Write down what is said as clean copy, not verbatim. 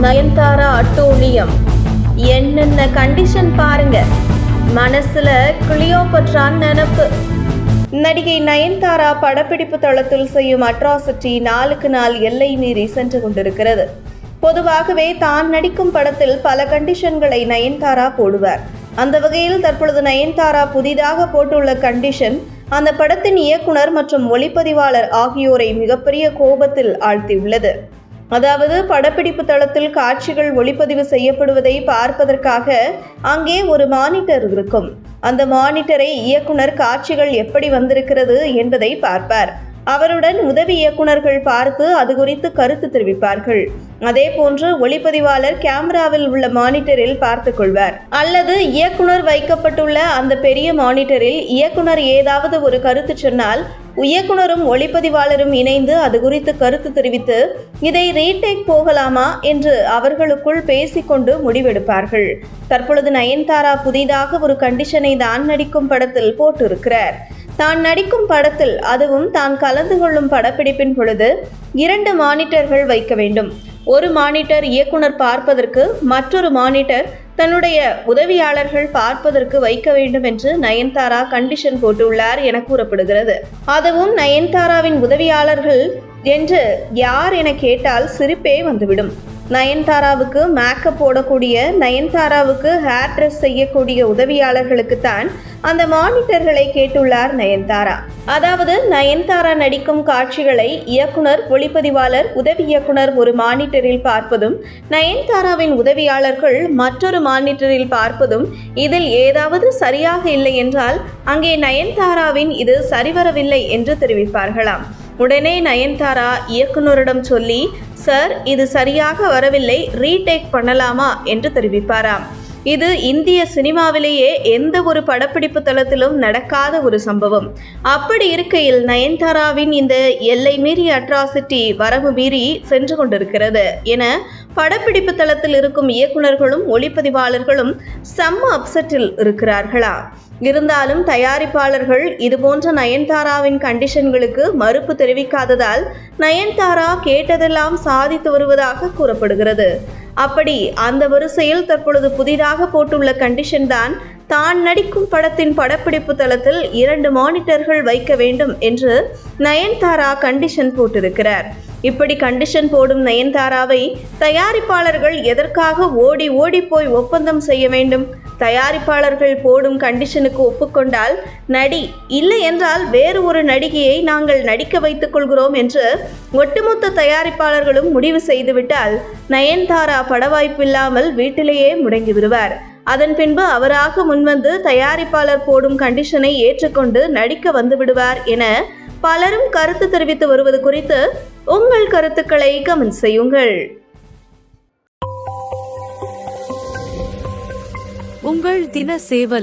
நயன்தாரா அட்டூழியம் என்னென்ன கண்டிஷன் பாருங்க. மனசுல கிளியோபட்ரா நினைப்பு. நடிகை நயன்தாரா படப்பிடிப்பு தளத்தில் செய்யும் அட்ராசிட்டி நாளுக்கு நாள் எல்லை மீறி சென்று கொண்டிருக்கிறது. பொதுவாகவே தான் நடிக்கும் படத்தில் பல கண்டிஷன்களை நயன்தாரா போடுவார். அந்த வகையில் தற்பொழுது நயன்தாரா புதிதாக போட்டுள்ள கண்டிஷன் அந்த படத்தின் இயக்குனர் மற்றும் ஒளிப்பதிவாளர் ஆகியோரை மிகப்பெரிய கோபத்தில் ஆழ்த்தியுள்ளது. அதாவது படப்பிடிப்பு தளத்தில் காட்சிகள் ஒளிப்பதிவு செய்யப்படுவதை பார்ப்பதற்காக அங்கே ஒரு மானிட்டர் இருக்கும். அந்த மானிட்டரை இயக்குனர் காட்சிகள் எப்படி வந்திருக்கிறது என்பதை பார்ப்பார். அவருடன் உதவி இயக்குனர்கள் பார்த்து அது குறித்து கருத்து தெரிவிப்பார்கள். அதே போன்று ஒளிப்பதிவாளர் கேமராவில் உள்ள மானிட்டரில் பார்த்துக் கொள்வார். அல்லது இயக்குனர் வைக்கப்பட்டுள்ள அந்த பெரிய மானிட்டரில் இயக்குனர் ஏதாவது ஒரு கருத்து சொன்னால் இயக்குனரும் ஒளிப்பதிவாளரும் இணைந்து அது குறித்து கருத்து தெரிவித்து இதை ரீடேக் போகலாமா என்று அவர்களுக்குள் பேசிக்கொண்டு முடிவெடுப்பார்கள். தற்பொழுது நயன்தாரா புதிதாக ஒரு கண்டிஷனை தான் நடிக்கும் படத்தில் போட்டிருக்கிறார். தான் நடிக்கும் படத்தில், அதுவும் தான் கலந்து கொள்ளும் படப்பிடிப்பின் பொழுது 2 மானிட்டர்கள் வைக்க வேண்டும். ஒரு மானிட்டர் இயக்குனர் பார்ப்பதற்கு, மற்றொரு மானிட்டர் தன்னுடைய உதவியாளர்கள் பார்ப்பதற்கு வைக்க வேண்டும் என்று நயன்தாரா கண்டிஷன் போட்டுள்ளார் என கூறப்படுகிறது. அதுவும் நயன்தாராவின் உதவியாளர்கள் என்று யார் என கேட்டால் சிரிப்பே வந்துவிடும். நயன்தாராவுக்கு மேக்கப் போடக்கூடிய, நயன்தாராவுக்கு ஹேர் ட்ரெஸ் செய்யக்கூடிய உதவியாளர்களுக்குத்தான் அந்த மானிட்டர்களை கேட்டுள்ளார் நயன்தாரா. அதாவது நயன்தாரா நடிக்கும் காட்சிகளை இயக்குனர், ஒளிப்பதிவாளர், உதவி இயக்குனர் ஒரு மானிட்டரில் பார்ப்பதும், நயன்தாராவின் உதவியாளர்கள் மற்றொரு மானிட்டரில் பார்ப்பதும், இதில் ஏதாவது சரியாக இல்லை என்றால் அங்கே நயன்தாராவின் இது சரிவரவில்லை என்று தெரிவிப்பார்களாம். உடனே நயன்தாரா இயக்குனரிடம் சொல்லி, சார் இது சரியாக வரவில்லை, ரீடேக் பண்ணலாமா என்று தெரிவிப்பாராம். இது இந்திய சினிமாவிலேயே எந்த ஒரு படப்பிடிப்பு தளத்திலும் நடக்காத ஒரு சம்பவம். அப்படி இருக்கையில் நயன்தாராவின் இந்த எல்லை மீறி அட்ராசிட்டி வரவு மீறி சென்று கொண்டிருக்கிறது என படப்பிடிப்பு தளத்தில் இருக்கும் இயக்குனர்களும் ஒளிப்பதிவாளர்களும் செம்ம அப்செட்டில் இருக்கிறார்களா. இருந்தாலும் தயாரிப்பாளர்கள் இதுபோன்ற நயன்தாராவின் கண்டிஷன்களுக்கு மறுப்பு தெரிவிக்காததால் நயன்தாரா கேட்டதெல்லாம் சாதித்து வருவதாக கூறப்படுகிறது. அப்படி அந்த வரிசையில் தற்பொழுது புதிதாக போட்டுள்ள கண்டிஷன் தான் நடிக்கும் படத்தின் படப்பிடிப்பு தளத்தில் 2 மானிட்டர்கள் வைக்க வேண்டும் என்று நயன்தாரா கண்டிஷன் போட்டிருக்கிறார். இப்படி கண்டிஷன் போடும் நயன்தாராவை தயாரிப்பாளர்கள் எதற்காக ஓடி ஓடி போய் ஒப்பந்தம் செய்ய வேண்டும்? தயாரிப்பாளர்கள் போடும் கண்டிஷனுக்கு ஒப்புக்கொண்டால் நடி, இல்லை என்றால் வேறு ஒரு நடிகையை நாங்கள் நடிக்க வைத்துக் கொள்கிறோம் என்று ஒட்டுமொத்த தயாரிப்பாளர்களும் முடிவு செய்துவிட்டால் நயன்தாரா பட வாய்ப்பில்லாமல் வீட்டிலேயே முடங்கி விடுவார். அதன் பின்பு அவராக முன்வந்து தயாரிப்பாளர் போடும் கண்டிஷனை ஏற்றுக்கொண்டு நடிக்க வந்து விடுவார் என பலரும் கருத்து தெரிவித்து வருவது குறித்து உங்கள் கருத்துக்களை கமெண்ட் செய்யுங்கள். உங்கள் தின சேவல்.